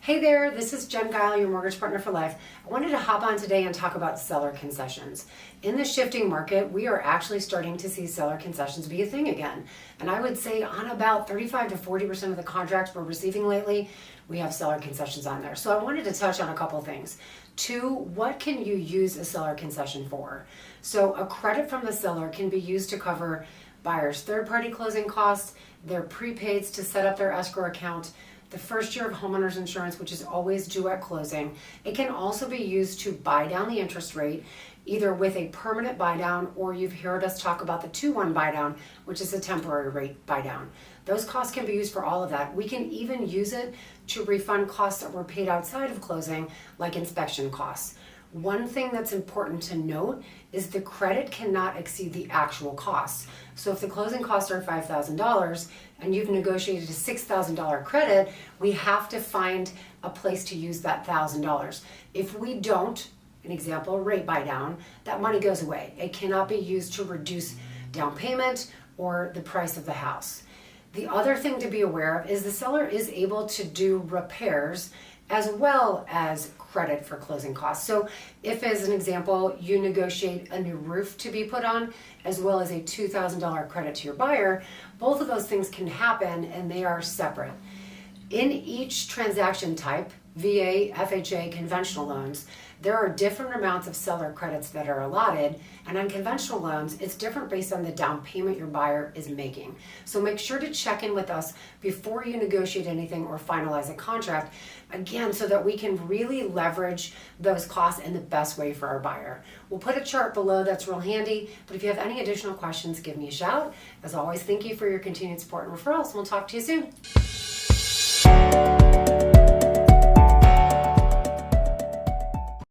Hey there, this is Jen Guile, your mortgage partner for life. I wanted to hop on today and talk about seller concessions. In the shifting market, we are actually starting to see seller concessions be a thing again. And I would say on about 35 to 40% of the contracts we're receiving lately, we have seller concessions on there. So I wanted to touch on a couple things. Two, what can you use a seller concession for? So a credit from the seller can be used to cover buyers' third-party closing costs, their prepaids to set up their escrow account, the first year of homeowners insurance, which is always due at closing. It can also be used to buy down the interest rate, either with a permanent buy down, or you've heard us talk about the 2-1 buy down, which is a temporary rate buy down. Those costs can be used for all of that. We can even use it to refund costs that were paid outside of closing, like inspection costs. One thing that's important to note is the credit cannot exceed the actual costs. So if the closing costs are $5,000 and you've negotiated a $6,000 credit, we have to find a place to use that $1,000. If we don't, an example, rate buy down, that money goes away. It cannot be used to reduce down payment or the price of the house. The other thing to be aware of is the seller is able to do repairs as well as credit for closing costs. So if, as an example, you negotiate a new roof to be put on, as well as a $2,000 credit to your buyer, both of those things can happen and they are separate. In each transaction type, VA, FHA, conventional loans, there are different amounts of seller credits that are allotted, and on conventional loans, it's different based on the down payment your buyer is making. So make sure to check in with us before you negotiate anything or finalize a contract, again, so that we can really leverage those costs in the best way for our buyer. We'll put a chart below that's real handy, but if you have any additional questions, give me a shout. As always, thank you for your continued support and referrals. We'll talk to you soon.